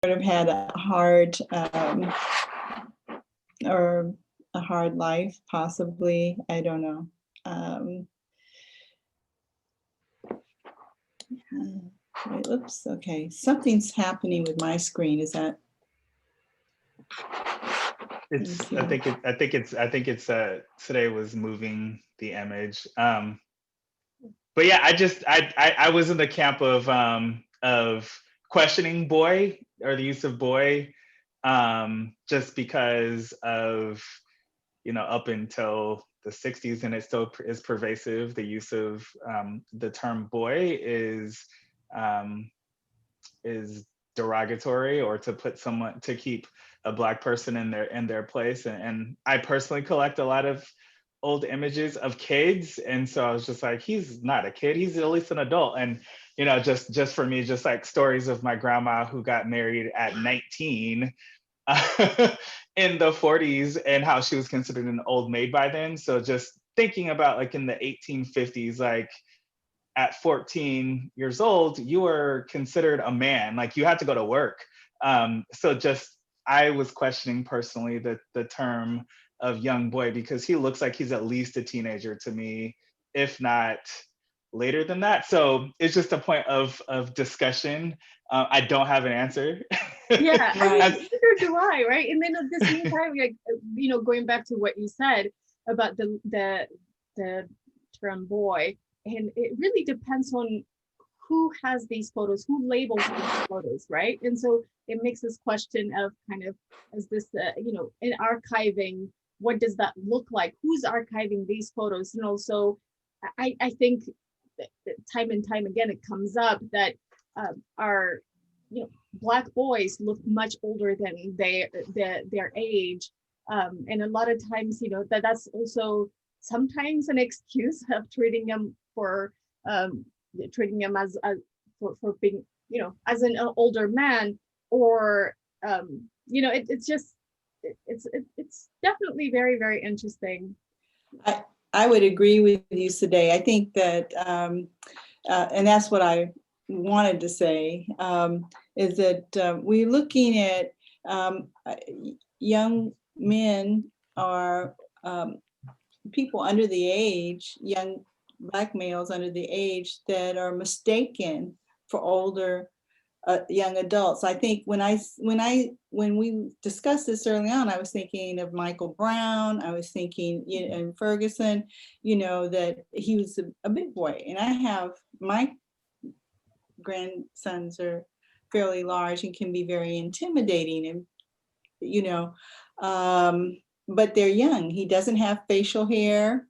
of had a hard or a hard life, possibly. I don't know. Wait, oops. Okay, something's happening with my screen. Is that? It's. I think it's. Today was moving the image. But yeah, I was in the camp of questioning boy, or the use of boy, just because of, up until the 60s, and it still is pervasive. The use of the term boy is derogatory, or to put someone, to keep a Black person in their place. And I personally collect a lot of old images of kids, and so I was just like, he's not a kid, he's at least an adult. And just for me, just like stories of my grandma who got married at 19 in the 40s, and how she was considered an old maid by then. So just thinking about, like, in the 1850s, like, at 14 years old, you were considered a man, like you had to go to work. So just, I was questioning personally the term of young boy, because he looks like he's at least a teenager to me, if not later than that. So it's just a point of discussion. I don't have an answer. Yeah, I mean, Right. neither do I, right? And then at the same time, like, going back to what you said about the term boy, and it really depends on who has these photos, who labels these photos, right? And so it makes this question of kind of, is this, in archiving, what does that look like? Who's archiving these photos? So I think that time and time again, it comes up that our, Black boys look much older than their age. And a lot of times, that's also sometimes an excuse of treating them as for being, as an older man, or it's just it's definitely very, very interesting. I would agree with you today. I think that, and that's what I wanted to say, is that we're looking at young men, or people under the age, young Black males under the age, that are mistaken for older young adults. I think when we discussed this early on, I was thinking of Michael Brown. I was thinking, and Ferguson, that he was a big boy. And I have, my grandsons are fairly large and can be very intimidating, and but they're young. He doesn't have facial hair.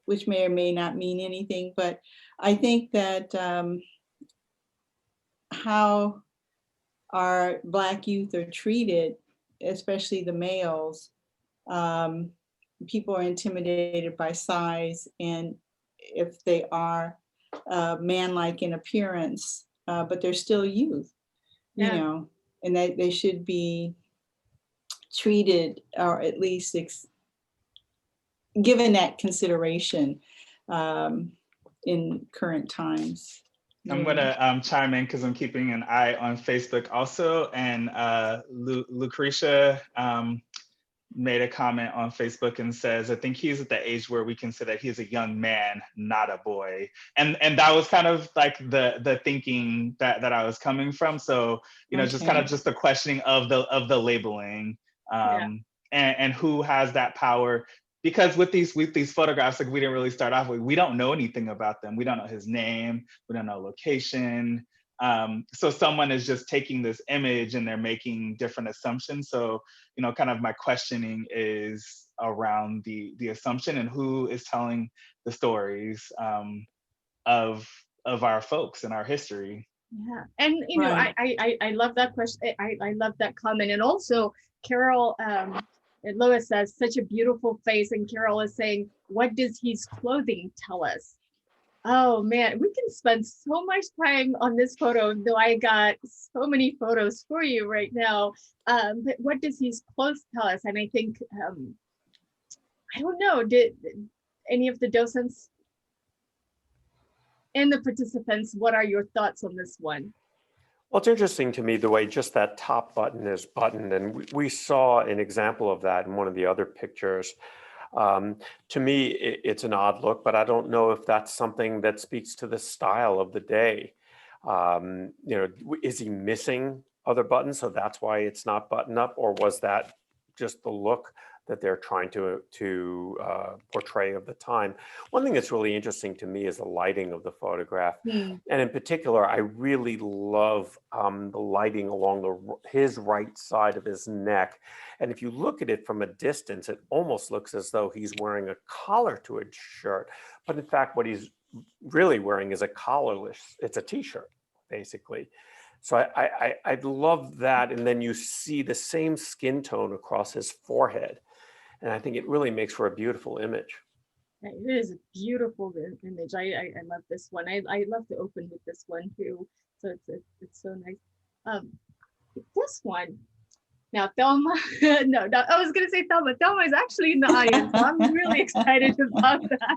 Which may or may not mean anything, but I think that how our Black youth are treated, especially the males, people are intimidated by size, and if they are man-like in appearance, but they're still youth, and that they should be treated, or at least given that consideration in current times. I'm gonna chime in, because I'm keeping an eye on Facebook also, and Lucretia made a comment on Facebook and says, I think he's at the age where we can say that he's a young man, not a boy. And that was kind of like the thinking that I was coming from. So, just kind of just the questioning of the labeling, and who has that power. Because with these photographs, like, we didn't really start off with, we don't know anything about them. We don't know his name, we don't know location. So someone is just taking this image and they're making different assumptions. So, kind of my questioning is around the assumption, and who is telling the stories of our folks and our history. Yeah, and Right. I love that question. I love that comment. And also Carol and Lois says, such a beautiful face, and Carol is saying, what does his clothing tell us? Oh man, we can spend so much time on this photo, though I got so many photos for you right now. But what does his clothes tell us? And I think, I don't know, did any of the docents and the participants, what are your thoughts on this one? Well, it's interesting to me the way just that top button is buttoned, and we saw an example of that in one of the other pictures. To me, it's an odd look, but I don't know if that's something that speaks to the style of the day. Is he missing other buttons, so that's why it's not buttoned up, or was that just the look that they're trying to portray of the time? One thing that's really interesting to me is the lighting of the photograph. And in particular, I really love the lighting along his right side of his neck. And if you look at it from a distance, it almost looks as though he's wearing a collar to his shirt. But in fact, what he's really wearing is a collarless, it's a t-shirt, basically. So I love that. And then you see the same skin tone across his forehead. And I think it really makes for a beautiful image. It is a beautiful image. I love this one. I love to open with this one too. So it's so nice. This one. Now Thelma, no, I was gonna say Thelma. Thelma is actually in the audience. So I'm really excited about that.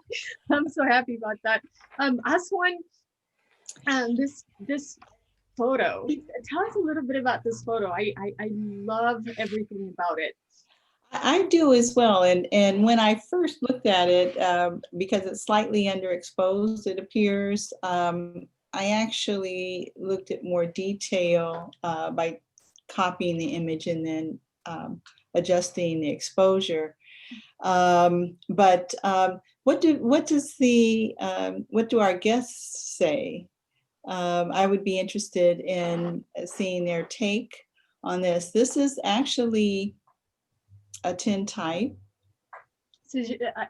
I'm so happy about that. Aswan, this photo. Tell us a little bit about this photo. I love everything about it. I do as well. And when I first looked at it, because it's slightly underexposed, it appears, I actually looked at more detail by copying the image and then adjusting the exposure. What do our guests say? I would be interested in seeing their take on this. This is actually a tintype. So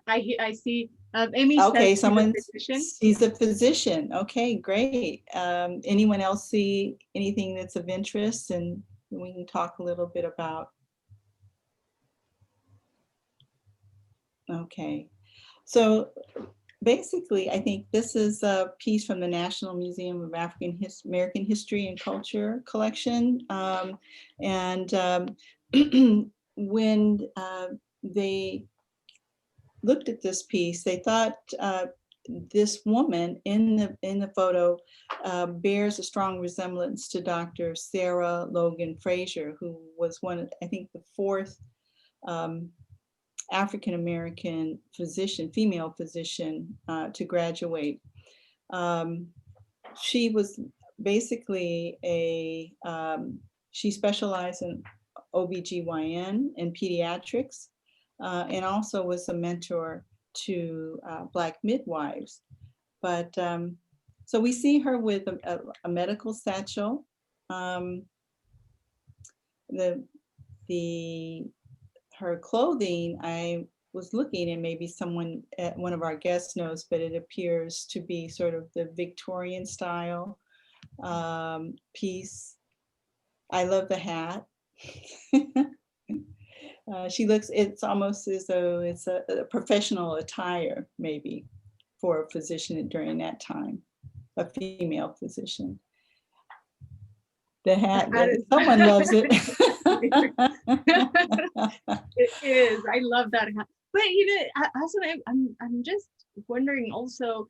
I see Amy. Okay, she's a physician. Okay, great. Anyone else see anything that's of interest, and we can talk a little bit about. Okay, so basically, I think this is a piece from the National Museum of American History and Culture collection, when they looked at this piece, they thought this woman in the photo bears a strong resemblance to Dr. Sarah Logan Frazier, who was one of, I think, the fourth African-American physician, female physician to graduate. She was basically she specialized in OBGYN and pediatrics, and also was a mentor to Black midwives. But so we see her with a medical satchel. Her clothing, I was looking, and maybe one of our guests knows, but it appears to be sort of the Victorian style piece. I love the hat. It's almost as though it's a professional attire, maybe, for a physician during that time, a female physician. The hat, someone loves it. It is. I love that hat. But I'm just wondering also,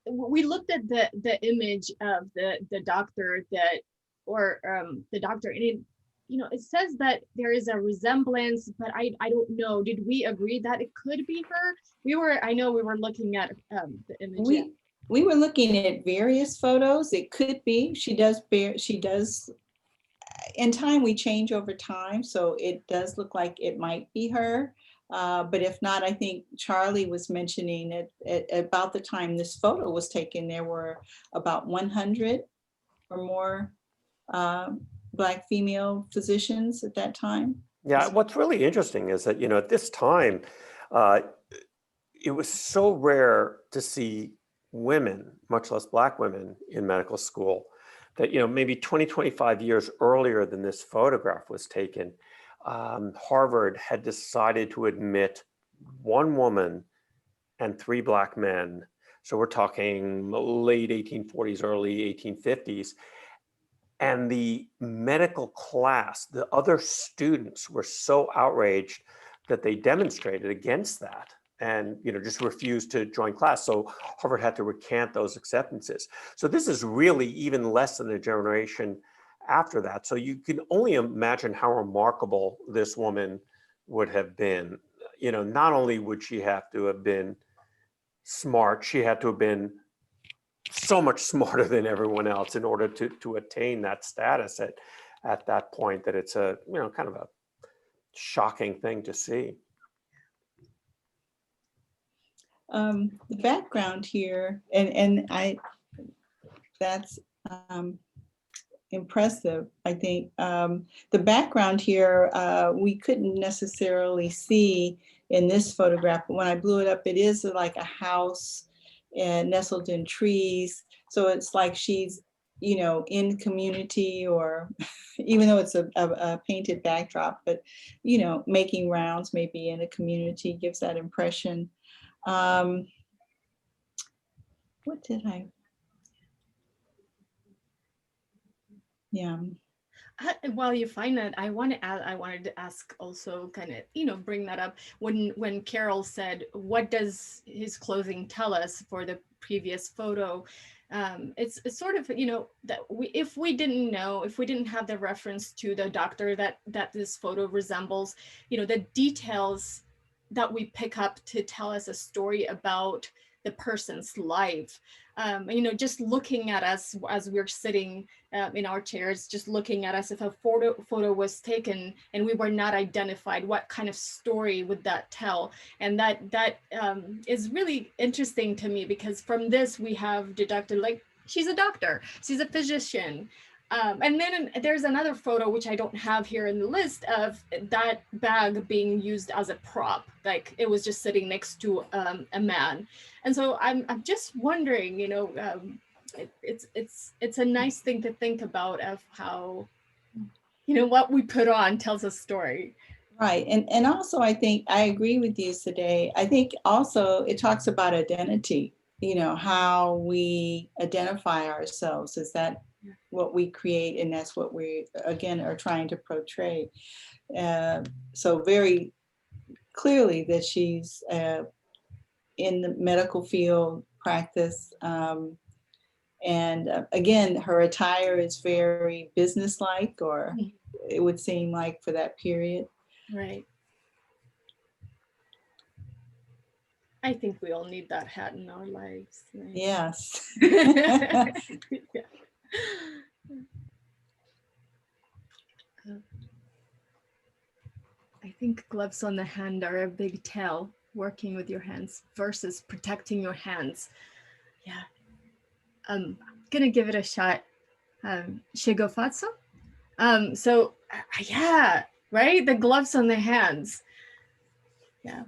we looked at the image of the doctor the doctor, and it says that there is a resemblance, but I don't know. Did we agree that it could be her? I know we were looking at the image. We were looking at various photos. It could be. She does. In time, we change over time, so it does look like it might be her. But if not, I think Charlie was mentioning at about the time this photo was taken, there were about 100 or more Black female physicians at that time. Yeah, what's really interesting is that, at this time, it was so rare to see women, much less Black women, in medical school, that, maybe 20, 25 years earlier than this photograph was taken, Harvard had decided to admit one woman and 3 Black men. So we're talking late 1840s, early 1850s. And the medical class, the other students, were so outraged that they demonstrated against that. and just refused to join class. So Harvard had to recant those acceptances. So this is really even less than a generation after that. So you can only imagine how remarkable this woman would have been. Not only would she have to have been smart, she had to have been so much smarter than everyone else in order to attain that status at that point, that it's a kind of a shocking thing to see. The background here, and that's impressive. I think the background here we couldn't necessarily see in this photograph, but when I blew it up, it is like a house and nestled in trees. So it's like she's, in community, or even though it's a painted backdrop, but, making rounds maybe in a community gives that impression. What did I? Yeah. While you find that, I wanted to ask also, kind of, bring that up when Carol said, what does his clothing tell us for the previous photo? It's sort of, that if we didn't have the reference to the doctor that this photo resembles, the details that we pick up to tell us a story about the person's life. Just looking at us as we're sitting in our chairs, just looking at us, if a photo was taken and we were not identified, what kind of story would that tell? And that is really interesting to me, because from this we have deducted, like, she's a doctor, she's a physician. And then there's another photo, which I don't have here in the list, of that bag being used as a prop, like it was just sitting next to a man. And so I'm just wondering, it's a nice thing to think about, of how, what we put on tells a story. Right. And also, I think I agree with you today. I think also it talks about identity, how we identify ourselves. Is that what we create? And that's what we, again, are trying to portray. So very clearly that she's in the medical field practice. And again, her attire is very businesslike, or it would seem like, for that period. Right. I think we all need that hat in our lives. Right? Yes. Yeah. I think gloves on the hand are a big tell, working with your hands versus protecting your hands. Yeah. I'm gonna give it a shot. Shigofatsu. So yeah, right? The gloves on the hands. Yeah.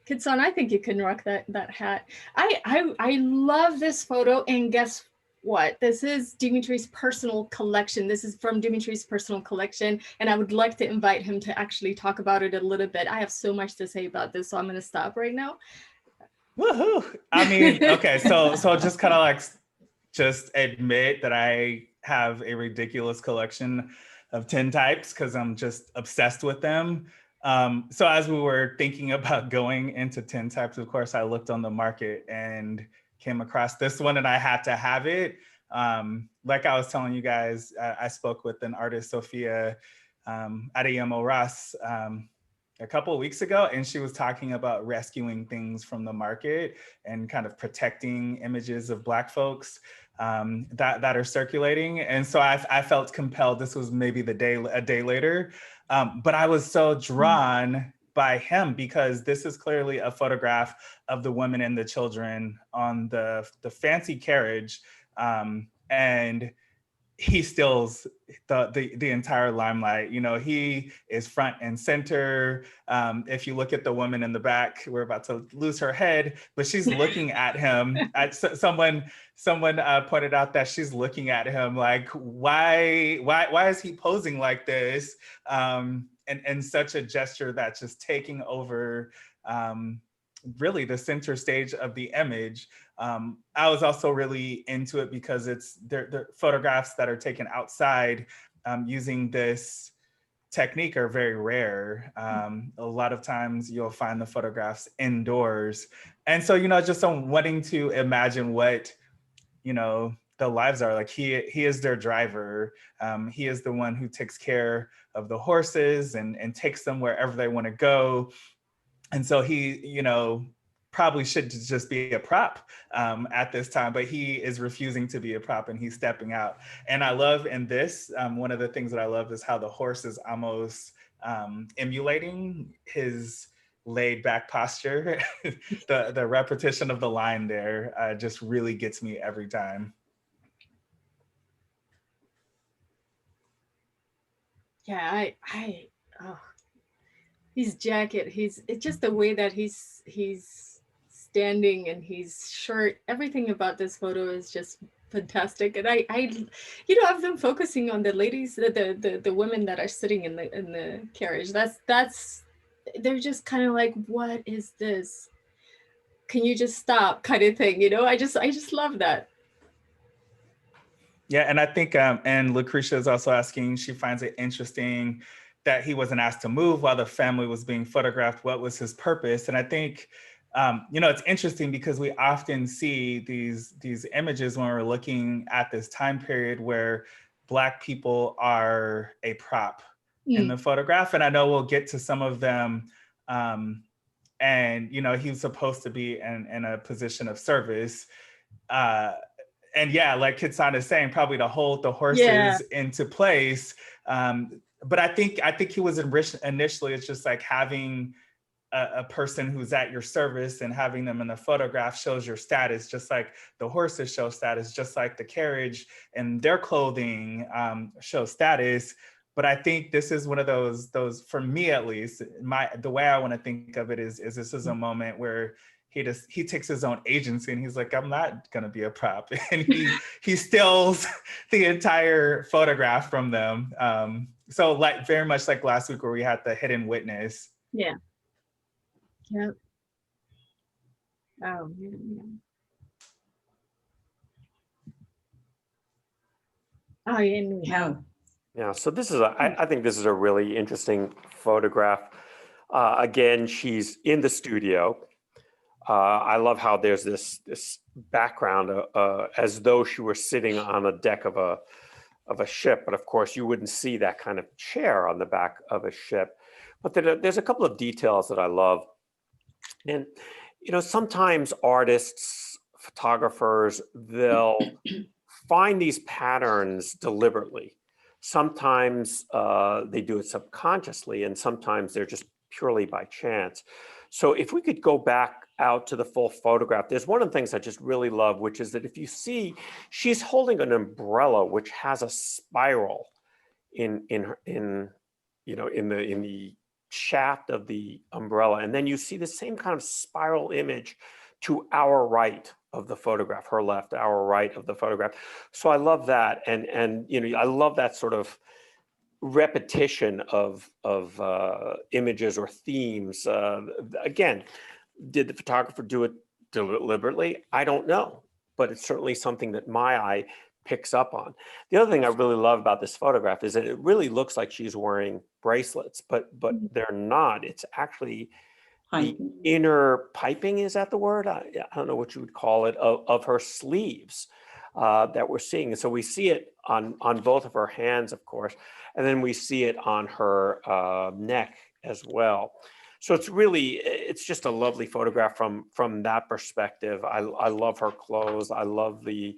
Kitson, I think you can rock that hat. I love this photo, and guess what? This is Dimitri's personal collection. This is from Dimitri's personal collection, and I would like to invite him to actually talk about it a little bit. I have so much to say about this, so I'm going to stop right now. Woohoo! I mean, okay, so just kind of like just admit that I have a ridiculous collection of tintypes because I'm just obsessed with them. So as we were thinking about going into tintypes, of course, I looked on the market and came across this one, and I had to have it. Like I was telling you guys, I spoke with an artist, Sophia Adeyemo Ross, a couple of weeks ago, and she was talking about rescuing things from the market and kind of protecting images of Black folks that are circulating. And so I felt compelled. This was maybe a day later, but I was so drawn by him because this is clearly a photograph of the women and the children on the fancy carriage, and he steals the entire limelight. You know, he is front and center. If you look at the woman in the back, we're about to lose her head, but she's looking at him. Someone pointed out that she's looking at him like, why is he posing like this? And such a gesture that's just taking over really the center stage of the image. I was also really into it because they're photographs that are taken outside using this technique are very rare. A lot of times you'll find the photographs indoors. And so, just on wanting to imagine what, the lives are like. He is their driver. He is the one who takes care of the horses and takes them wherever they want to go. And so he, probably should just be a prop at this time, but he is refusing to be a prop and he's stepping out. And I love in this, one of the things that I love is how the horse is almost emulating his laid back posture. The repetition of the line there just really gets me every time. Yeah, oh, his jacket, it's just the way that he's standing and his shirt, everything about this photo is just fantastic. And I I've been focusing on the ladies, the women that are sitting in the carriage. That's they're just kind of like, what is this? Can you just stop, kind of thing, I just love that. Yeah, and I think, and Lucretia is also asking, she finds it interesting that he wasn't asked to move while the family was being photographed. What was his purpose? And I think, it's interesting because we often see these images when we're looking at this time period where Black people are a prop in the photograph. And I know we'll get to some of them. And, he was supposed to be in a position of service. And yeah, like Kitsan is saying, probably to hold the horses into place. But I think he was initially, it's just like having a person who's at your service and having them in the photograph shows your status, just like the horses show status, just like the carriage and their clothing show status. But I think this is one of those, for me at least, the way I want to think of it is this is a moment where he takes his own agency and he's like, I'm not gonna be a prop, and he steals the entire photograph from them. So like very much like last week where we had the hidden witness. Yeah. Yep. Oh, yeah. Oh, and we have. Yeah, so this is I think this is a really interesting photograph. Again, she's in the studio. I love how there's this background as though she were sitting on a deck of a ship, but of course you wouldn't see that kind of chair on the back of a ship. But there's a couple of details that I love. And, sometimes artists, photographers, they'll find these patterns deliberately. Sometimes they do it subconsciously, and sometimes they're just purely by chance. So if we could go back out to the full photograph, there's one of the things I just really love, which is that if you see, she's holding an umbrella which has a spiral in the shaft of the umbrella, and then you see the same kind of spiral image to our right of the photograph, her left, our right of the photograph. So I love that, and I love that sort of repetition of images or themes. Again, did the photographer do it deliberately? I don't know, but it's certainly something that my eye picks up on. The other thing I really love about this photograph is that it really looks like she's wearing bracelets, but they're not. It's actually the inner piping, is that the word? I don't know what you would call it, of her sleeves that we're seeing. And so we see it on both of her hands, of course, and then we see it on her neck as well. So it's just a lovely photograph from that perspective. I love her clothes. I love the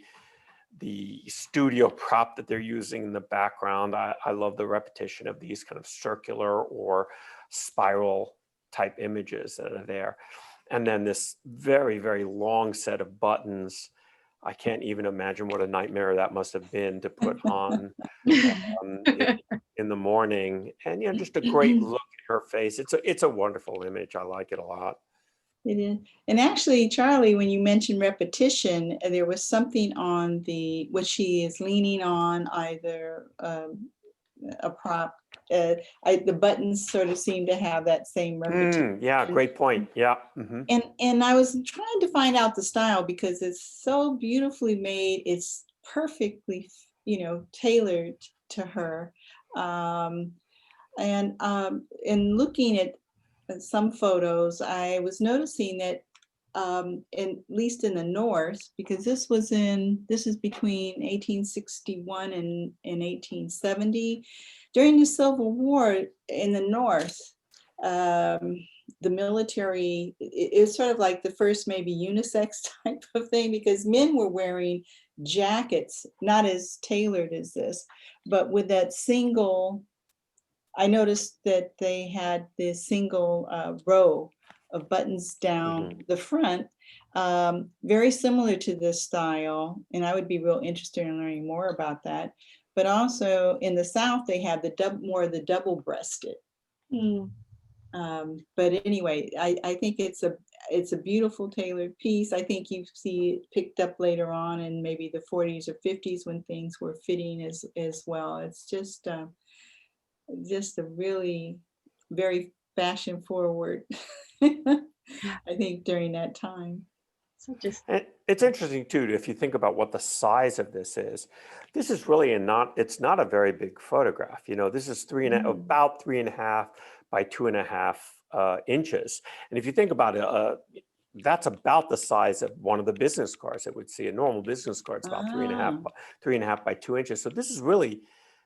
studio prop that they're using in the background. I love the repetition of these kind of circular or spiral type images that are there. And then this very, very long set of buttons. I can't even imagine what a nightmare that must have been to put on in the morning. And just a great look at her face. It's a wonderful image. I like it a lot. It is. And actually, Charlie, when you mentioned repetition, there was something on what she is leaning on, either a prop. The buttons sort of seem to have that same repetition. Yeah, great point. Yeah. Mm-hmm. And I was trying to find out the style because it's so beautifully made. It's perfectly, tailored to her. And in looking at some photos, I was noticing that at least in the North, because this is between 1861 and 1870, during the Civil War in the North, the military, it was sort of like the first maybe unisex type of thing, because men were wearing jackets, not as tailored as this, but with that single, I noticed that they had this single row of buttons down the front, very similar to this style. And I would be real interested in learning more about that. But also in the South, they have the more of the double-breasted. But anyway, I think it's a beautiful tailored piece. I think you see it picked up later on in maybe the 40s or 50s when things were fitting as well. It's just a really very fashion forward, I think, during that time. So just And it's interesting too, if you think about what the size of this is really it's not a very big photograph. You know, this is about 3.5 by 2.5 inches. And if you think about it, that's about the size of one of the business cards that we'd see. A normal business card is about 3.5 by 2 inches. So this is really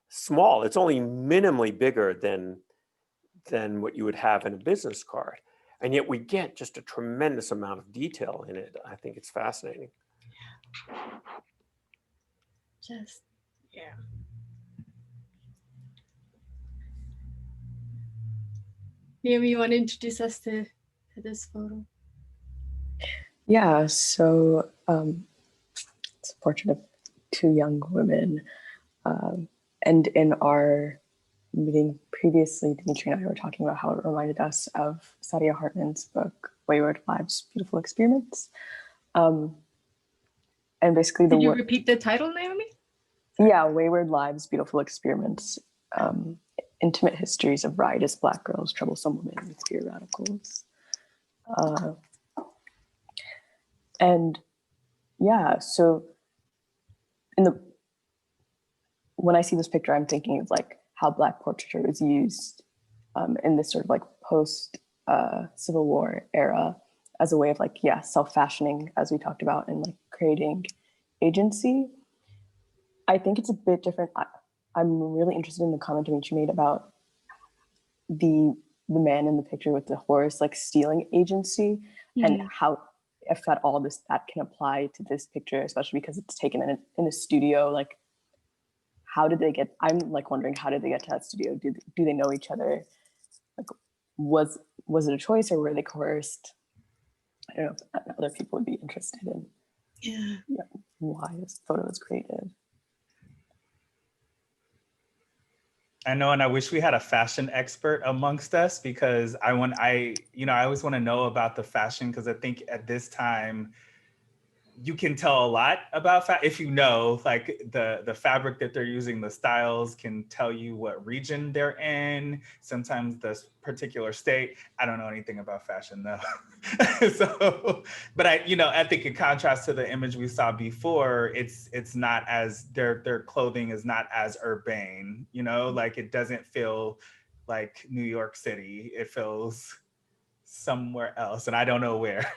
small. It's only minimally bigger than what you would have in a business card. And yet we get just a tremendous amount of detail in it. I think it's fascinating. just, yeah. Naomi, you want to introduce us to this photo? Yeah, so it's a portrait of two young women. And in our meeting previously, Dimitri and I were talking about how it reminded us of Saidiya Hartman's book, Wayward Lives, Beautiful Experiments. And basically Did you repeat the title, Naomi? Yeah, Wayward Lives, Beautiful Experiments. Intimate histories of riotous Black girls, troublesome women, and queer radicals. And yeah, so when I see this picture, I'm thinking of like how Black portraiture was used in this sort of like post Civil War era as a way of like, self-fashioning, as we talked about, and like creating agency. I think it's a bit different. I'm really interested in the comment Dimitri made about the man in the picture with the horse like stealing agency, and how, if at all, that can apply to this picture, especially because it's taken in a studio. Like, how did they get? I'm like wondering, how did they get to that studio? Do they know each other? Like, was it a choice, or were they coerced? I don't know if other people would be interested in why this photo was created. I know, and I wish we had a fashion expert amongst us, because I always want to know about the fashion, because I think at this time you can tell a lot about if you know, like the fabric that they're using, the styles can tell you what region they're in, sometimes the particular state. I don't know anything about fashion though. So, but I think in contrast to the image we saw before, it's not as, their clothing is not as urbane, like it doesn't feel like New York City. It feels somewhere else, and I don't know where.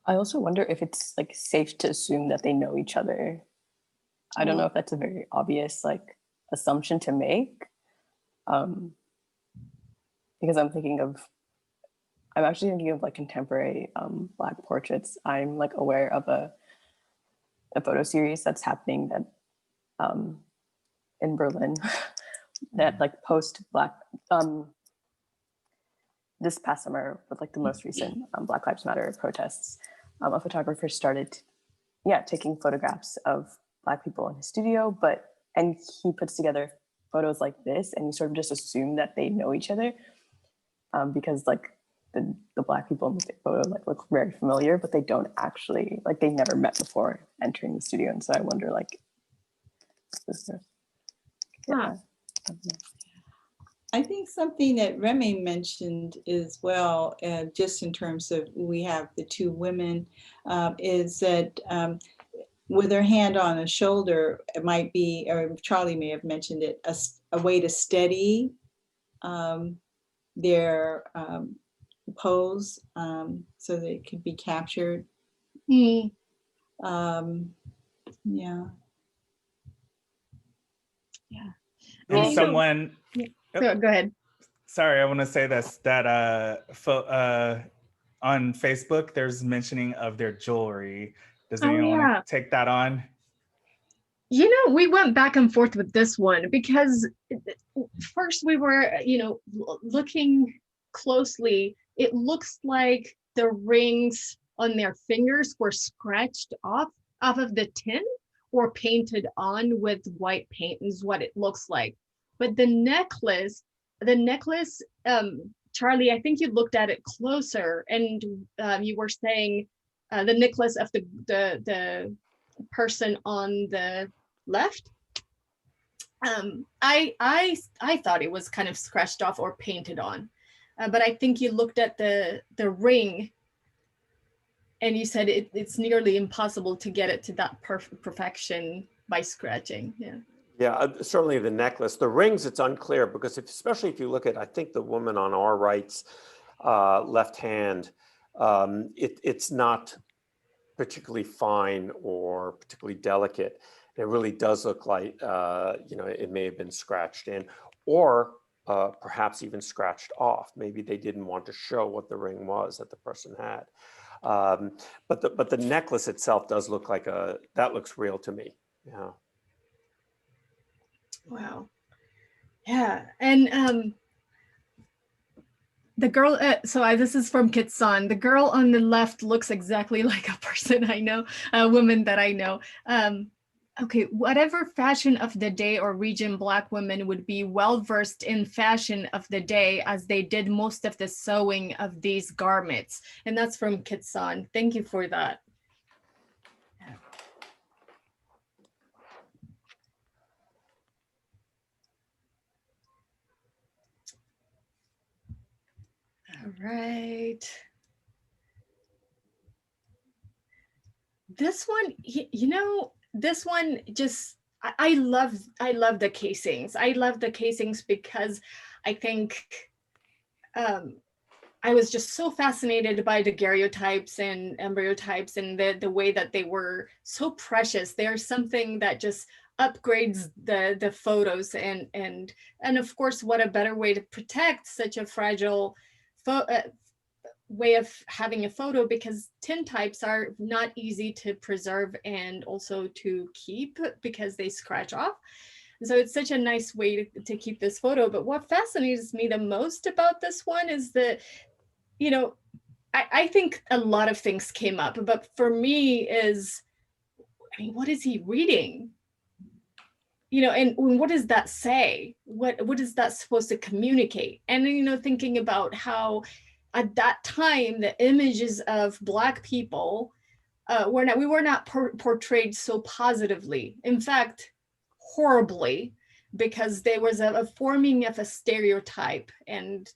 I also wonder if it's like safe to assume that they know each other. I don't know if that's a very obvious like assumption to make, because I'm actually thinking of like contemporary Black portraits. I'm like aware of a photo series that's happening that in Berlin that like post Black this past summer, with like the most recent Black Lives Matter protests. A photographer started taking photographs of Black people in his studio, and he puts together photos like this, and you sort of just assume that they know each other, because like the Black people in the photo like look very familiar, but they don't actually, like, they never met before entering the studio. And so I wonder, like, I think something that Remy mentioned as well, just in terms of we have the two women, is that with her hand on a shoulder, it might be, or Charlie may have mentioned it, a way to steady their pose so that it could be captured. Mm. Yeah. And Also- someone, So go ahead. sorry, I want to say this, that on Facebook, there's mentioning of their jewelry. Does Oh, anyone yeah. want to take that on? You know, we went back and forth with this one because first we were, looking closely. It looks like the rings on their fingers were scratched off of the tin or painted on with white paint is what it looks like. But the necklace, Charlie, I think you looked at it closer and you were saying the necklace of the person on the left. I thought it was kind of scratched off or painted on, but I think you looked at the ring and you said it's nearly impossible to get it to that perfection by scratching. Yeah. Yeah, certainly the necklace. The rings, it's unclear because especially if you look at, I think the woman on our right's left hand, it's not particularly fine or particularly delicate. It really does look like, it may have been scratched in or perhaps even scratched off. Maybe they didn't want to show what the ring was that the person had. But the necklace itself does look like that looks real to me. Yeah. Wow. Yeah. And the girl, this is from Kitsan. The girl on the left looks exactly like a person I know, a woman that I know. Okay, whatever fashion of the day or region, Black women would be well versed in fashion of the day as they did most of the sewing of these garments. And that's from Kitsan. Thank you for that. All right. This one, this one just, I love the casings. I love the casings because I think I was just so fascinated by the daguerreotypes and embryotypes and the way that they were so precious. They're something that just upgrades the photos and of course, what a better way to protect such a fragile way of having a photo, because tintypes are not easy to preserve and also to keep because they scratch off. So it's such a nice way to keep this photo. But what fascinates me the most about this one is that, I think a lot of things came up, but for me is, what is he reading? And what does that say? What is that supposed to communicate? And thinking about how at that time the images of Black people we were not portrayed so positively. In fact, horribly, because there was a forming of a stereotype, and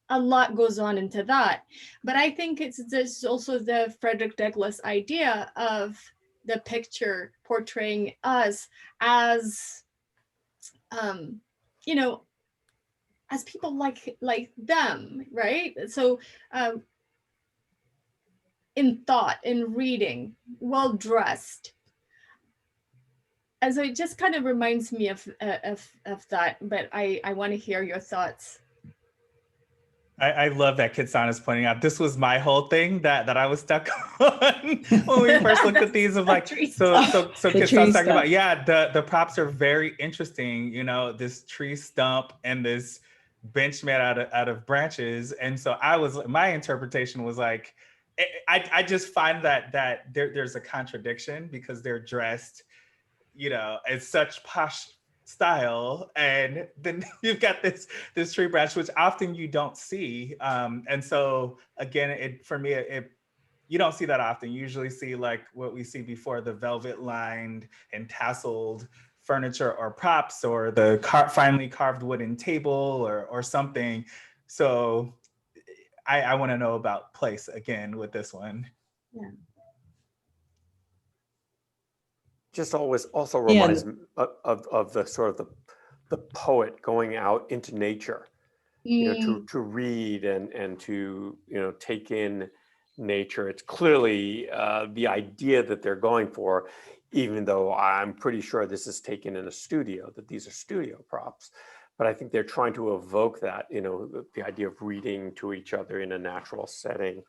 a lot goes on into that. But I think there's also the Frederick Douglass idea of the picture portraying us as, as people like them, right? So in thought, in reading, well dressed. And so it just kind of reminds me of that, but I want to hear your thoughts. I love that Kitsan is pointing out. This was my whole thing that I was stuck on when we first looked at these. Of like, so Kitsan's talking about, the props are very interesting. This tree stump and this bench made out of branches, and so my interpretation was like, I just find that there's a contradiction because they're dressed, in such posh style, and then you've got this tree branch, which often you don't see, and so again, for me, you don't see that often. You usually see like what we see before, the velvet lined and tasseled furniture or props, or the finely carved wooden table or something. So I want to know about place again with this one. Yeah. just always also Yeah. reminds me of the sort of the poet going out into nature, to read and to, take in nature. It's clearly the idea that they're going for, even though I'm pretty sure this is taken in a studio, that these are studio props. But I think they're trying to evoke that, the idea of reading to each other in a natural setting.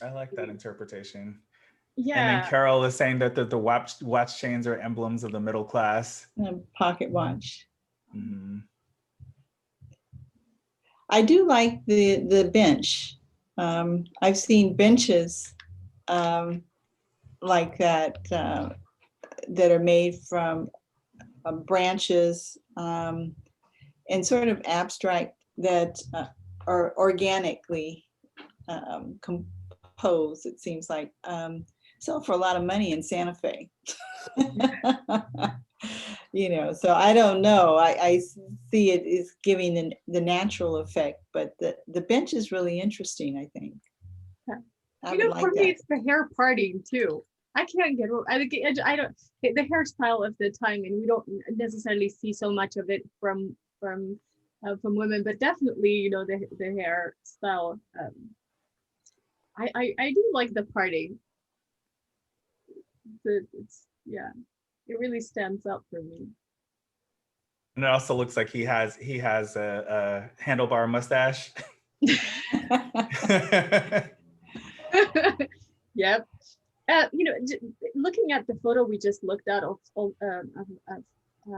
I like that interpretation. Yeah. And then Carol is saying that the watch chains are emblems of the middle class. Pocket watch. Mm-hmm. I do like the bench. I've seen benches like that that are made from branches and sort of abstract that are organically composed, it seems like. Sell for a lot of money in Santa Fe. So I don't know. I see it is giving the natural effect, but the bench is really interesting, I think. Yeah. I would like for me, that. it's the hair parting too. I can't get, I don't, the hairstyle of the time, and we don't necessarily see so much of it from women, but definitely, the hairstyle. I do like the parting. It really stands out for me. And it also looks like he has a handlebar mustache. Yep. Looking at the photo we just looked at of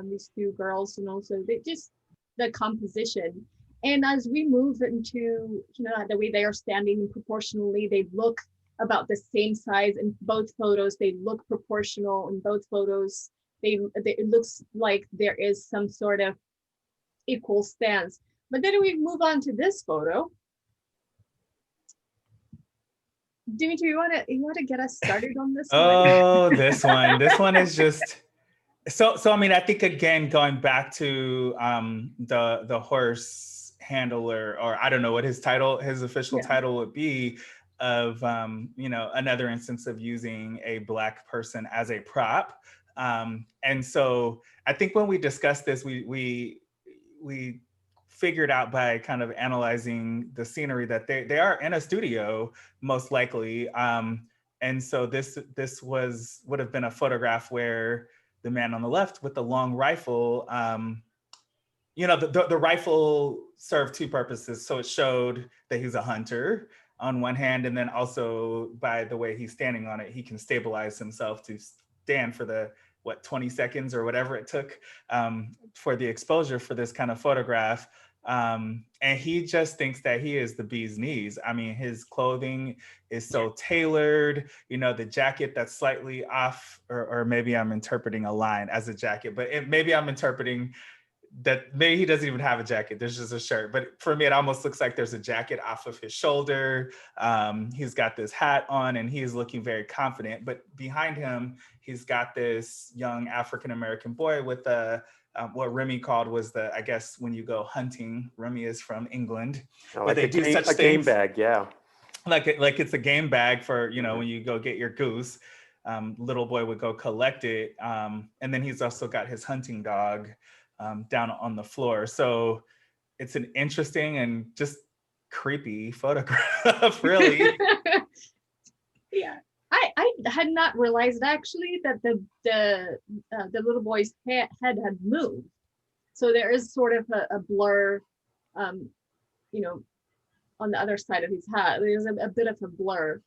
these two girls, and also the composition. And as we move into, the way they are standing proportionally, they look about the same size in both photos. They look proportional in both photos. It looks like there is some sort of equal stance. But then we move on to this photo. Dimitri, you want to get us started on this one? Oh, this one is just so. I mean, I think again, going back to the horse handler, or I don't know what his official title would be, of another instance of using a Black person as a prop. And so I think when we discussed this, we figured out by kind of analyzing the scenery that they are in a studio, most likely. And so this would have been a photograph where the man on the left with the long rifle, the rifle served two purposes. So it showed that he's a hunter on one hand, and then also by the way he's standing on it, he can stabilize himself to stand for the 20 seconds or whatever it took for the exposure for this kind of photograph. And he just thinks that he is the bee's knees. I mean, his clothing is so tailored, the jacket that's slightly off, or maybe I'm interpreting a line as a jacket, but maybe I'm interpreting that maybe he doesn't even have a jacket. There's just a shirt. But for me, it almost looks like there's a jacket off of his shoulder. He's got this hat on and he's looking very confident. But behind him, he's got this young African-American boy with what Remy called was I guess when you go hunting, Remy is from England. Like they do such a game bag, yeah. Like it's a game bag for, when you go get your goose. Little boy would go collect it. And then he's also got his hunting dog down on the floor. So it's an interesting and just creepy photograph, really. Yeah, I had not realized actually that the little boy's head had moved. So there is sort of a blur, on the other side of his head. There's a bit of a blur.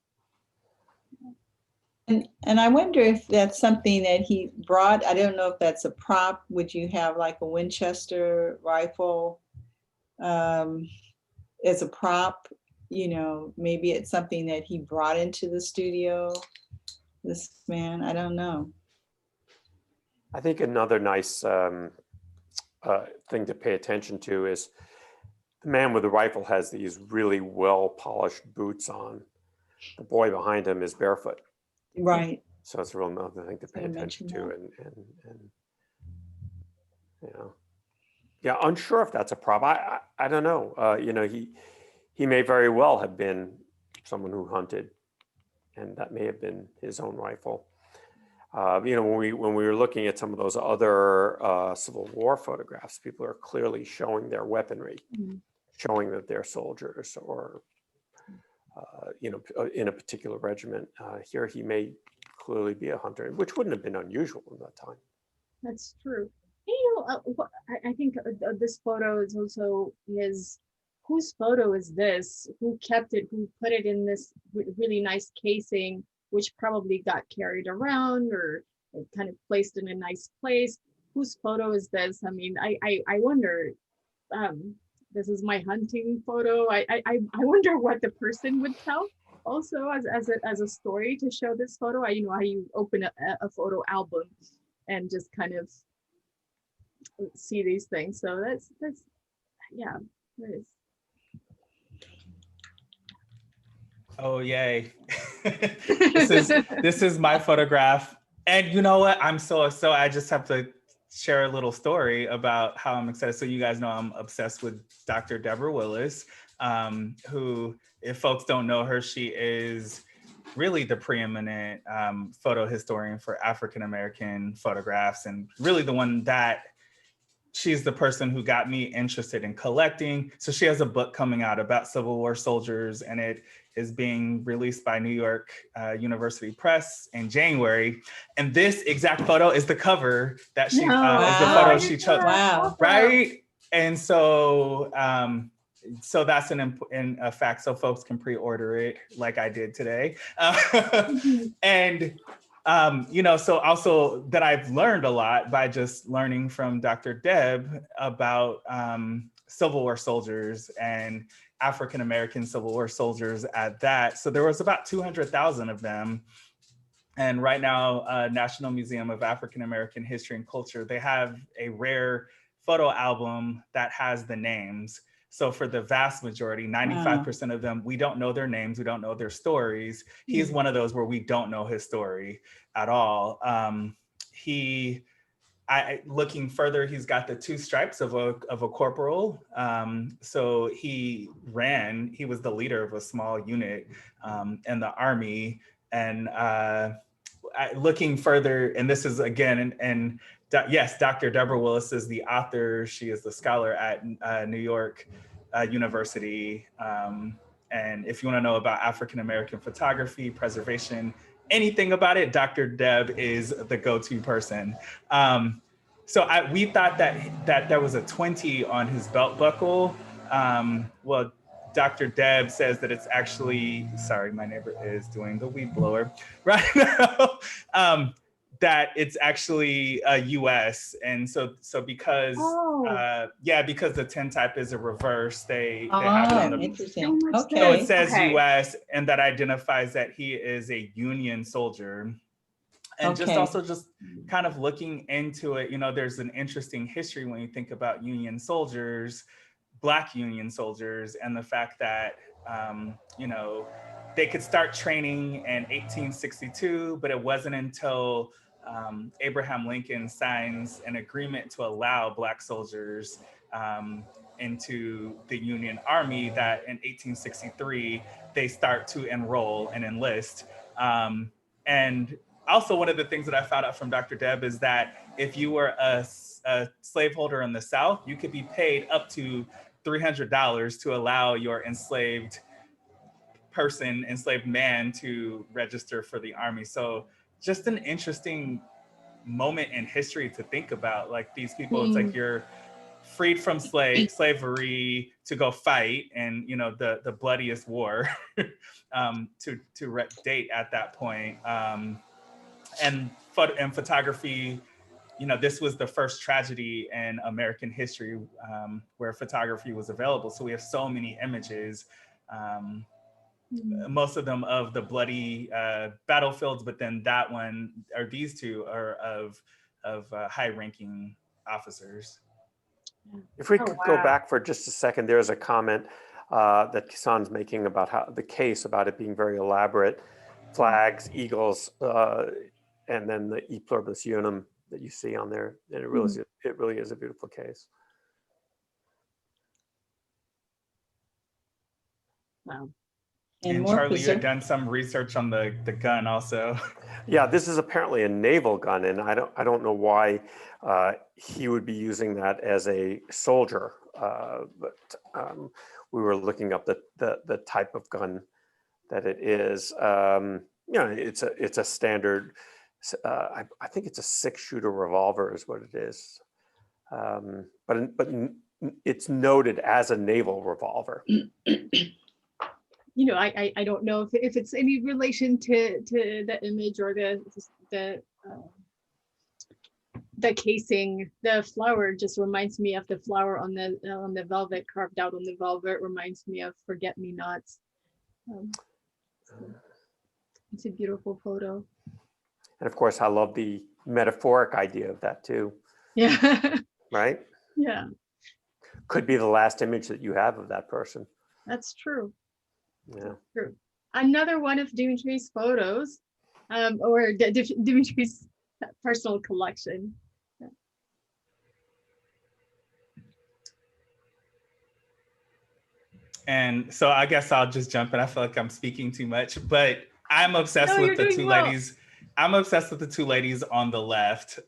And I wonder if that's something that he brought. I don't know if that's a prop. Would you have like a Winchester rifle as a prop? Maybe it's something that he brought into the studio, this man. I don't know. I think another nice thing to pay attention to is the man with the rifle has these really well-polished boots on. The boy behind him is barefoot. Right. So it's a real another thing to pay attention to, and yeah, unsure if that's a prop. I don't know. He may very well have been someone who hunted and that may have been his own rifle. You know, when we were looking at some of those other Civil War photographs, people are clearly showing their weaponry, showing that they're soldiers or, you know, in a particular regiment. Here he may clearly be a hunter, which wouldn't have been unusual in that time. That's true. You know, I think this photo is also his. Whose photo is this? Who kept it? Who put it in this really nice casing, which probably got carried around or kind of placed in a nice place? Whose photo is this? I mean, I wonder. This is my hunting photo. I wonder what the person would tell. Also, as a story to show this photo, you know how you open a photo album and just kind of see these things. So that's yeah, that is. Oh yay! this is my photograph, and you know what? I'm so I just have to share a little story about how I'm excited. So you guys know I'm obsessed with Dr. Deborah Willis, who, if folks don't know her, she is really the preeminent photo historian for African American photographs, and really the one that she's the person who got me interested in collecting. So she has a book coming out about Civil War soldiers, and it is being released by New York University Press in January. And this exact photo is the cover that she is the photo she chose. Wow. Right? And so so that's a fact, so folks can pre-order it like I did today. And you know, so also that I've learned a lot by just learning from Dr. Deb about Civil War soldiers and African-American Civil War soldiers at that. So there was about 200,000 of them. And right now, National Museum of African-American History and Culture, they have a rare photo album that has the names. So for the vast majority, 95% of them, we don't know their names, we don't know their stories. He's one of those where we don't know his story at all. Looking further, he's got the 2 stripes of a corporal. So he was the leader of a small unit in the Army. And looking further, and this is again, and yes, Dr. Deborah Willis is the author. She is the scholar at New York University. And if you want to know about African-American photography, preservation, anything about it, Dr. Deb is the go-to person. So we thought that there was a 20 on his belt buckle. Well, Dr. Deb says that it's actually, sorry, my neighbor is doing the weed blower right now, that it's actually a US. And so because, because the tintype is a reverse, they have it on the, interesting. so it says US, and that identifies that he is a Union soldier. And just kind of looking into it, you know, there's an interesting history when you think about Union soldiers, Black Union soldiers, and the fact that, you know, they could start training in 1862, but it wasn't until Abraham Lincoln signs an agreement to allow Black soldiers into the Union Army that in 1863, they start to enroll and enlist. And also, one of the things that I found out from Dr. Deb is that if you were a slaveholder in the South, you could be paid up to $300 to allow your enslaved man to register for the Army. So just an interesting moment in history to think about. Like these people, it's like you're freed from slavery to go fight, and you know the bloodiest war to date at that point. And photography, you know, this was the first tragedy in American history where photography was available. So we have so many images, most of them of the bloody battlefields, but then that one, or these two, are of high-ranking officers. If we could go back for just a second, there's a comment that Kisan's making about how the case, about it being very elaborate, flags, eagles, and then the E pluribus unum that you see on there. And it really is a beautiful case. Wow. And And more Charlie, you had preserved. done some research on the gun also. Yeah, this is apparently a naval gun, and I don't know why he would be using that as a soldier. But we were looking up the type of gun that it is. You know, it's a standard. I think it's a 6-shooter revolver is what it is. But it's noted as a naval revolver. You know, I don't know if it's any relation to the image or the casing. The flower just reminds me of the flower on the velvet, carved out on the velvet, reminds me of Forget-Me-Nots. So it's a beautiful photo. And of course, I love the metaphoric idea of that too, Yeah. right? Yeah, Could be the last image that you have of that person. that's true. Yeah. True. Another one of Dimitri's photos, or Dimitri's personal collection. And so I guess I'll just jump in. I feel like I'm speaking too much, but I'm obsessed No, with you're the doing two well. ladies. I'm obsessed with the two ladies on the left,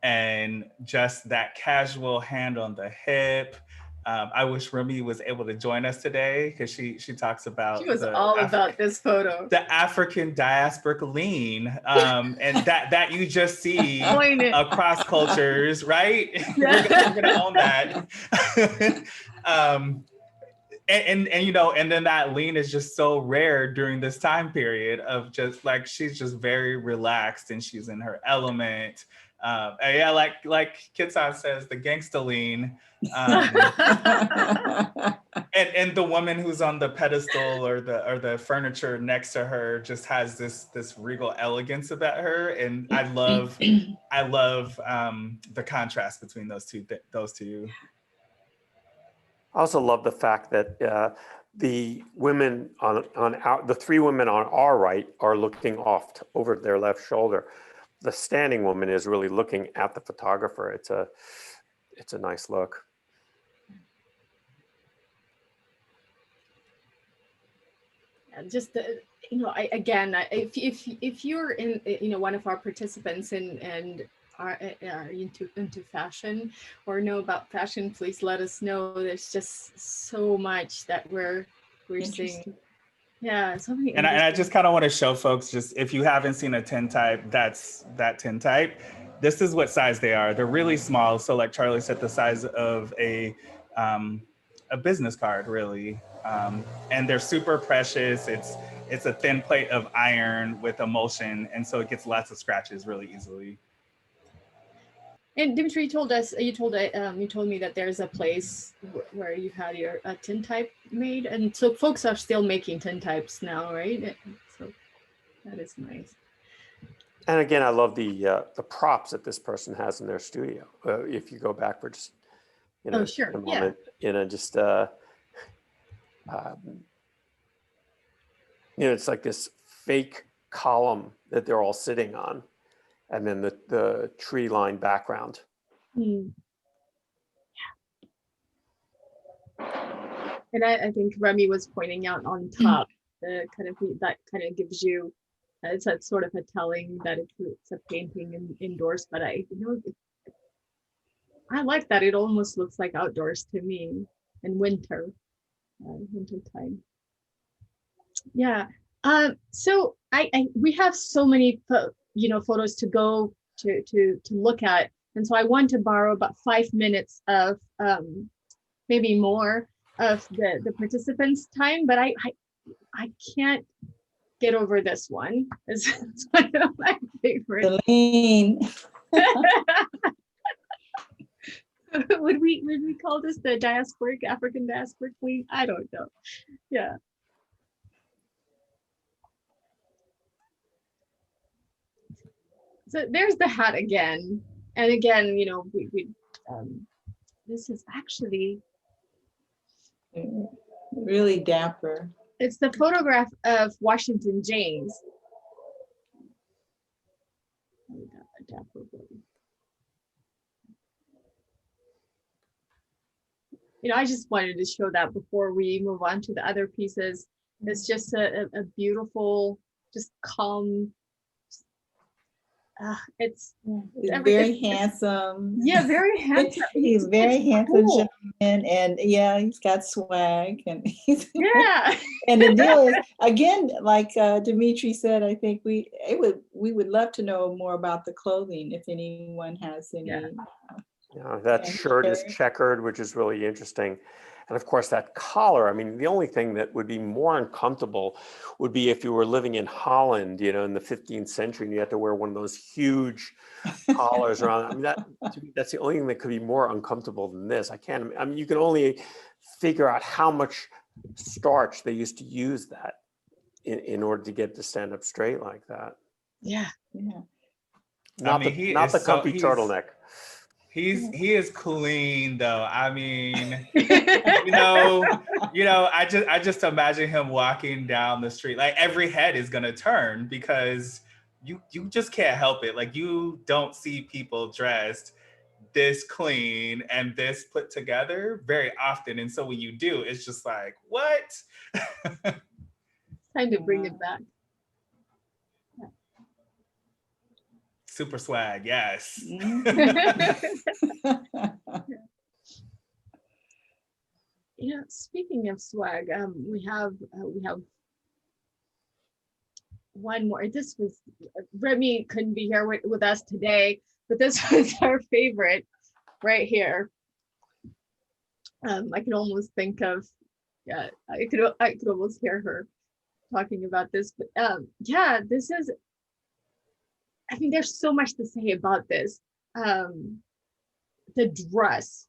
and just that casual hand on the hip. I wish Remy was able to join us today because she talks about She was all about this photo. the African diasporic lean, and that you just see Point it. across cultures, right? Yeah. we're gonna own that. And you know, and then that lean is just so rare during this time period of just like she's just very relaxed and she's in her element. And yeah, like Kitsan says, the gangsta lean. And the woman who's on the pedestal or the furniture next to her just has this regal elegance about her, and I love the contrast between those two. I also love the fact that the women the 3 women on our right are looking off over their left shoulder. The standing woman is really looking at the photographer. It's a nice look. Just you know, if you're in, you know, one of our participants and are into fashion or know about fashion, please let us know. There's just so much that we're seeing. Yeah, so many. And I just kind of want to show folks, just if you haven't seen a tintype, that's that tintype. This is what size they are. They're really small. So like Charlie said, the size of a business card, really. And they're super precious. It's a thin plate of iron with emulsion, and so it gets lots of scratches really easily. And Dimitri, you told me that there's a place where you had your tintype made, and so folks are still making tintypes now, right? So that is nice. And again, I love the props that this person has in their studio. If you go back for just a moment, just it's like this fake column that they're all sitting on, and then the tree-lined background. Yeah. And I think Remy was pointing out on top, that kind of gives you, it's a sort of a telling that it's a painting indoors, but I like that. It almost looks like outdoors to me in winter time. Yeah. So we have so many photos to go to look at, and so I want to borrow about 5 minutes of maybe more of the participants' time, but I can't get over this one. It's one of my favorites. The lean. Would we call this the African diasporic lean? I don't know. Yeah. So there's the hat again, and again, we this is actually really dapper. It's the photograph of Washington James. I just wanted to show that before we move on to the other pieces. It's just a beautiful, just calm. It's He's every- very it's- handsome. yeah, very handsome. He's very It's handsome cool. gentleman, and yeah, he's got swag, and he's Yeah. and the deal is, again, like Dimitri said, I think we would love to know more about the clothing if anyone has any. Yeah. Yeah, that Yeah, shirt is shirt. checkered, which is really interesting. And of course, that collar, I mean, the only thing that would be more uncomfortable would be if you were living in Holland, you know, in the 15th century, and you had to wear one of those huge collars around. I mean, to me, that's the only thing that could be more uncomfortable than this. I mean, you can only figure out how much starch they used to use that in order to get to stand up straight like that. Yeah. Yeah. Not the comfy turtleneck. He is clean though. I mean, you know, I just imagine him walking down the street. Like every head is gonna turn because you just can't help it. Like you don't see people dressed this clean and this put together very often. And so when you do, it's just like, what? Time to bring it back. Super swag, yes. Yeah, speaking of swag, we have one more. This was Remy couldn't be here with us today, but this was our favorite right here. I can almost think of, yeah, I could almost hear her talking about this, but yeah, this is, I mean, there's so much to say about this. The dress.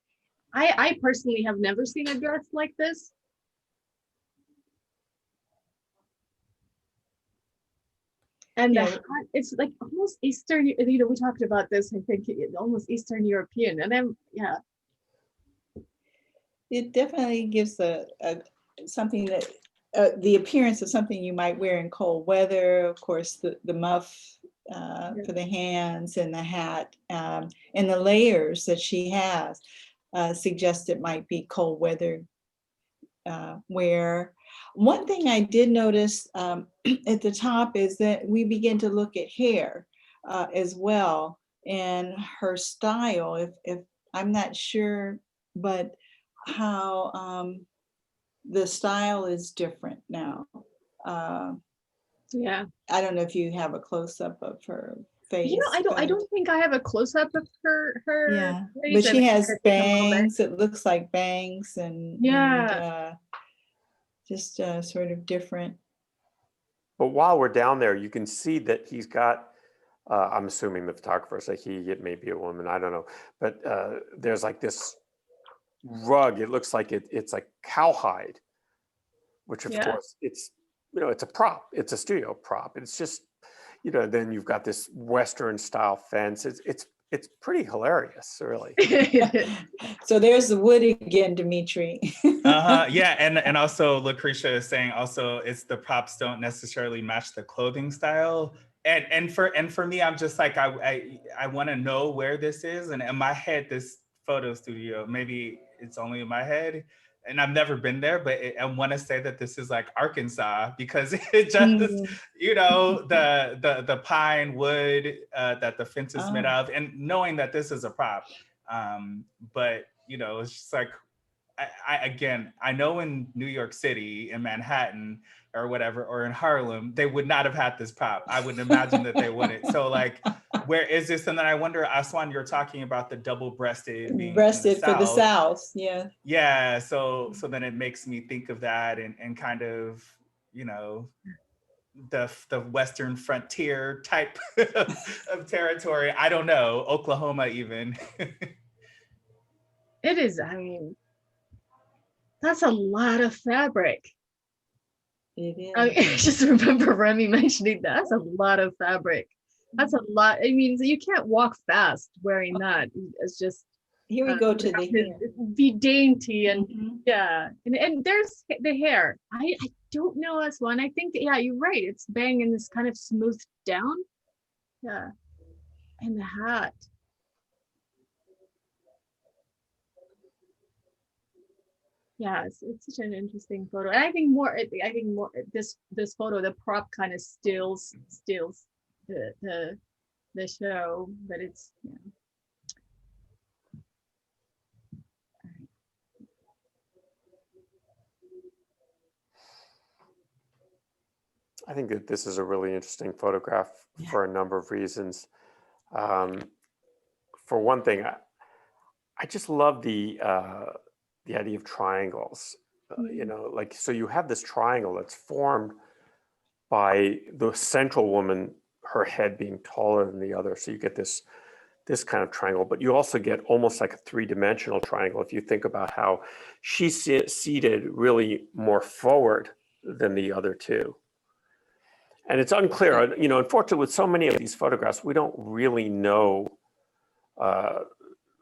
I personally have never seen a dress like this. And the Yeah. hat, it's like almost Eastern, you know, we talked about this, I think, almost Eastern European. And then, yeah. It definitely gives a something that the appearance of something you might wear in cold weather. Of course, the muff for the hands and the hat and the layers that she has suggest it might be cold weather wear. One thing I did notice at the top is that we begin to look at hair as well, and her style. If I'm not sure, but how the style is different now. Yeah. I don't know if you have a close-up of her face. You know, I don't think I have a close-up of her Yeah, face. but she has It's a little bit- bangs. It looks like bangs and Yeah. just sort of different. But while we're down there, you can see that he's got, I'm assuming the photographer said it may be a woman, I don't know. But there's like this rug, it looks like it's like cowhide, which of course it's, you know, it's a prop, it's a studio prop. It's just, you know, then you've got this Western style fence. It's pretty hilarious, really. So there's the wood again, Dimitri. Yeah, and also Lucretia is saying also it's the props don't necessarily match the clothing style. And for me, I'm just like I want to know where this is, and in my head, this photo studio, maybe it's only in my head, and I've never been there, but I want to say that this is like Arkansas because it just, you know, the pine wood that the fence is made of, and knowing that this is a prop, but you know, it's just like. I know in New York City, in Manhattan or whatever, or in Harlem, they would not have had this prop. I would imagine that they wouldn't. So like, where is this? And then I wonder, Aswan, you're talking about the double-breasted being breasted for the South, yeah. Yeah, so then it makes me think of that and kind of, you know, the Western frontier type of territory. I don't know, Oklahoma even. It is, I mean, that's a lot of fabric. It is. I just remember Remy mentioning that's a lot of fabric. That's a lot. I mean, you can't walk fast wearing that. It's just. Here we go to the hair. Be dainty and yeah, and there's the hair. I don't know as one. I think yeah, you're right. It's bang and it's kind of smoothed down. Yeah, and the hat. Yeah, it's such an interesting photo. And I think more this photo, the prop kind of steals the show, but it's yeah. I think that this is a really interesting photograph for a number of reasons. For one thing, I just love the idea of triangles. You know, like, so you have this triangle that's formed by the central woman, her head being taller than the other. So you get this kind of triangle, but you also get almost like a three-dimensional triangle if you think about how she's seated really more forward than the other two. And it's unclear, you know, unfortunately with so many of these photographs, we don't really know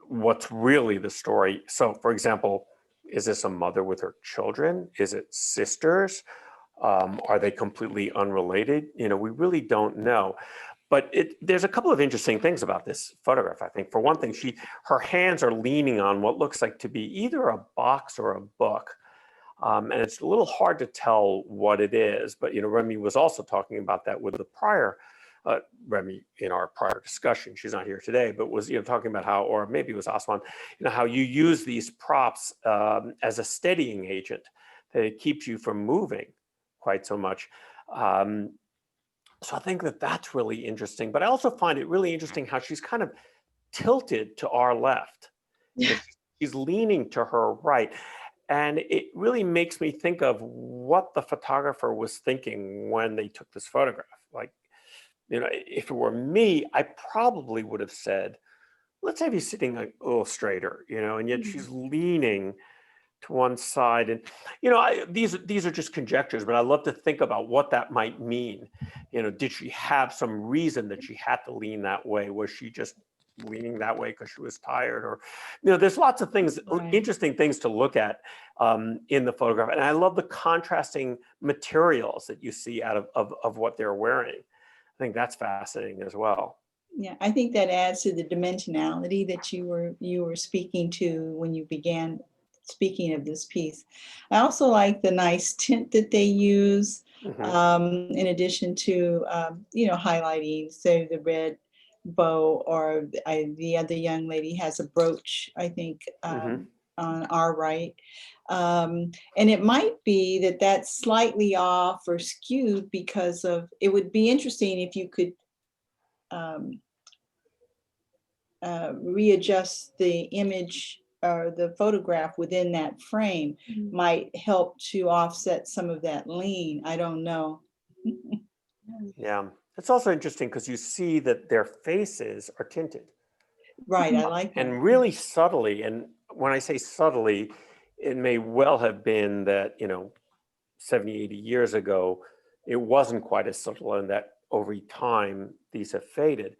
what's really the story. So for example, is this a mother with her children? Is it sisters? Are they completely unrelated? You know, we really don't know. But there's a couple of interesting things about this photograph, I think. For one thing, her hands are leaning on what looks like to be either a box or a book. And it's a little hard to tell what it is, but you know, Remy was also talking about that with the prior, Remy in our prior discussion. She's not here today, but was, you know, talking about how, or maybe it was Osman, you know, how you use these props as a steadying agent, that it keeps you from moving quite so much. So I think that that's really interesting, but I also find it really interesting how she's kind of tilted to our left. Yeah. She's leaning to her right. And it really makes me think of what the photographer was thinking when they took this photograph. Like, you know, if it were me, I probably would have said, let's have you sitting a little straighter, you know, and yet she's leaning to one side. And, you know, these are just conjectures, but I love to think about what that might mean. You know, did she have some reason that she had to lean that way? Was she just leaning that way because she was tired? Or, you know, there's lots of things, interesting things to look at in the photograph. And I love the contrasting materials that you see out of what they're wearing. I think that's fascinating as well. Yeah, I think that adds to the dimensionality that you were speaking to when you began speaking of this piece. I also like the nice tint that they use, in addition to you know, highlighting, say, the red bow, or the other young lady has a brooch, I think, on our right. And it might be that that's slightly off or skewed because of, it would be interesting if you could readjust the image or the photograph within that frame. Might help to offset some of that lean. I don't know. Yeah, it's also interesting because you see that their faces are tinted. Right, I like that. And really subtly, and when I say subtly, it may well have been that, you know, 70, 80 years ago, it wasn't quite as subtle, and that over time these have faded.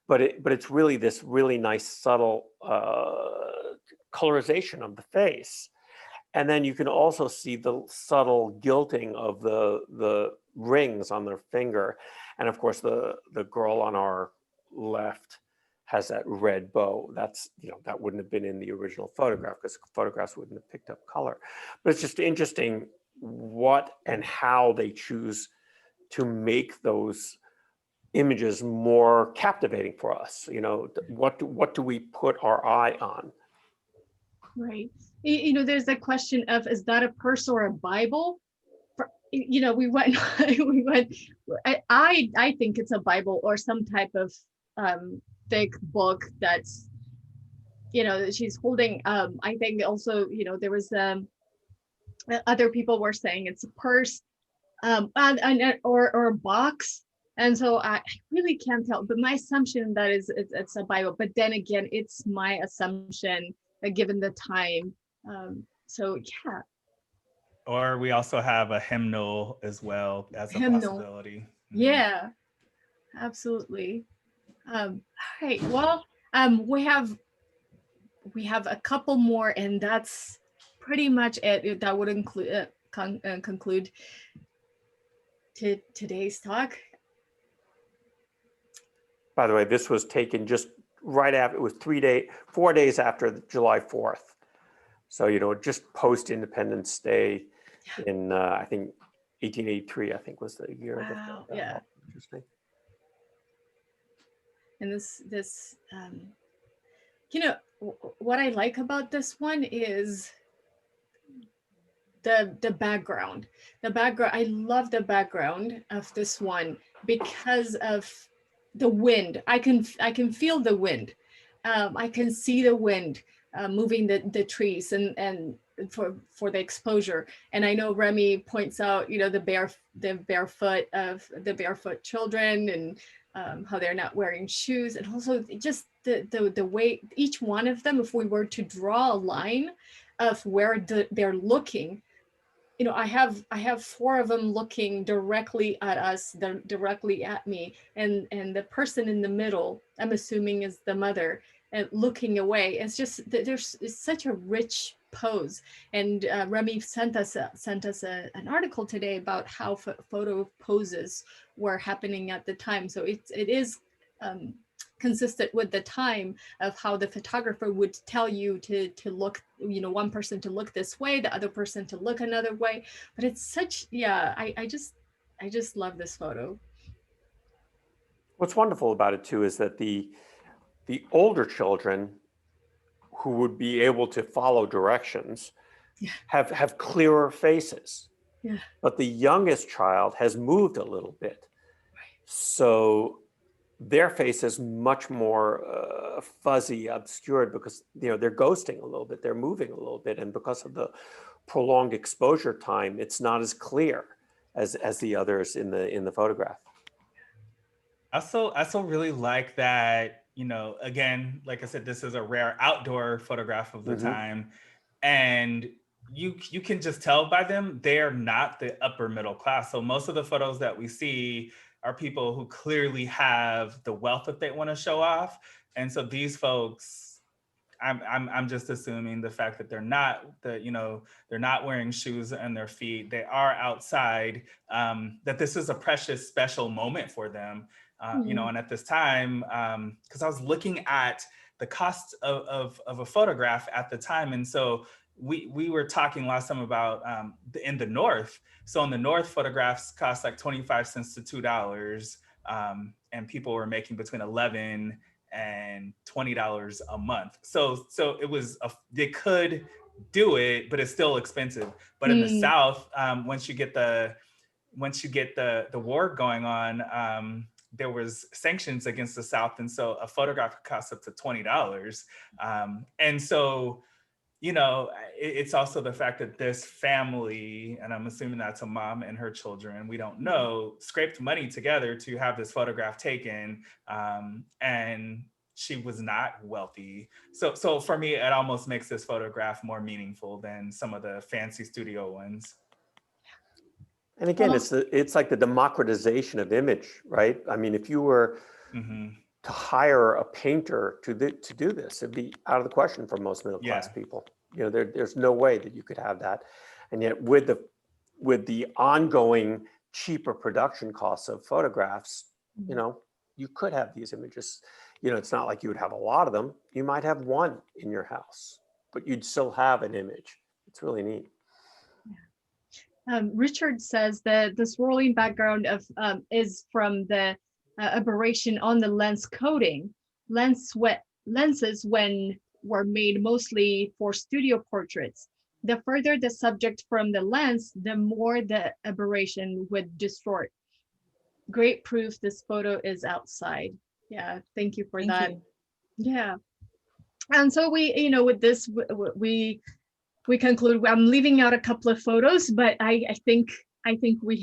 But it's really this really nice subtle colorization of the face. And then you can also see the subtle gilding of the rings on their finger. And of course, the girl on our left has that red bow. That's, you know, that wouldn't have been in the original photograph because photographs wouldn't have picked up color. But it's just interesting what and how they choose to make those images more captivating for us. You know, what do we put our eye on? Right. You know, there's a question of, is that a purse or a Bible? You know, we went, I think it's a Bible or some type of thick book that's, you know, that she's holding. I think also, you know, there was other people were saying it's a purse or a box. And so I really can't tell, but my assumption that is it's a Bible. But then again, it's my assumption given the time. So yeah. Or we also have a hymnal as well as a possibility. Yeah, absolutely. All right. Well, we have a couple more, and that's pretty much it. That would include conclude today's talk. By the way, this was taken just right after, it was 4 days after July 4th. So, just post-Independence Day in, I think, 1883, I think was the year of the Wow, photograph. yeah. Interesting. And what I like about this one is the background. I love the background of this one because of the wind. I can feel the wind. I can see the wind moving the trees and for the exposure. And I know Remy points out, the barefoot children, and how they're not wearing shoes, and also just the way each one of them, if we were to draw a line of where they're looking, I have 4 of them looking directly at us, directly at me, and the person in the middle, I'm assuming, is the mother, and looking away. It's just it's such a rich pose. And Remy sent us an article today about how photo poses were happening at the time. So it is consistent with the time of how the photographer would tell you to look, one person to look this way, the other person to look another way. But it's such, I just love this photo. What's wonderful about it too is that the older children who would be able to follow directions have clearer faces. Yeah. But the youngest child has moved a little bit. Right. So their face is much more fuzzy, obscured, because they're ghosting a little bit, they're moving a little bit, and because of the prolonged exposure time, it's not as clear as the others in the photograph. I also really like that, again, like I said, this is a rare outdoor photograph of the time, and you can just tell by them they're not the upper middle class. So most of the photos that we see are people who clearly have the wealth that they want to show off. And so these folks, I'm just assuming the fact that they're not they're not wearing shoes on their feet, they are outside, that this is a precious, special moment for them. And at this time, because I was looking at the cost of a photograph at the time, and so we were talking last time about in the North. So in the North, photographs cost like 25 cents to $2, and people were making between $11 and $20 a month. So they could do it, but it's still expensive. But in the South, once you get the war going on, there was sanctions against the South, and so a photograph costs up to $20. And so, it's also the fact that this family, and I'm assuming that's a mom and her children, we don't know, scraped money together to have this photograph taken, and she was not wealthy. So for me, it almost makes this photograph more meaningful than some of the fancy studio ones. And again, it's like the democratization of image, right? I mean, if you were to hire a painter to do this, it'd be out of the question for most middle class people. There's no way that you could have that. And yet with the ongoing cheaper production costs of photographs, you could have these images. It's not like you would have a lot of them. You might have one in your house, but you'd still have an image. It's really neat. Richard says that the swirling background is from the aberration on the lens coating. Lenses when were made mostly for studio portraits. The further the subject from the lens, the more the aberration would distort. Great proof this photo is outside. Yeah, thank you for that. Yeah. And so with this, we conclude. I'm leaving out a couple of photos, but I think we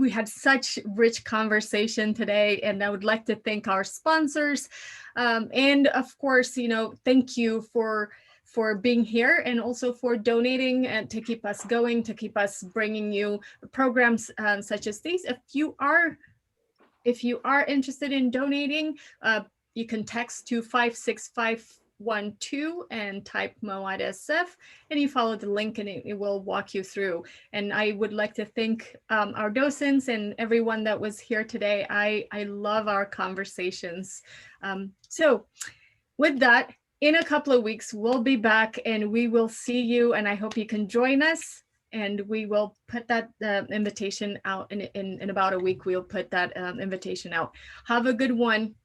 had such rich conversation today, and I would like to thank our sponsors, and of course, thank you for being here, and also for donating and to keep us going, to keep us bringing you programs such as these. If you are interested in donating, you can text to 56512 and type MoAD SF, and you follow the link and it will walk you through. And I would like to thank our docents and everyone that was here today. I love our conversations. So with that, in a couple of weeks, we'll be back and we will see you. And I hope you can join us. And we will put that invitation out in about a week. We'll put that invitation out. Have a good one.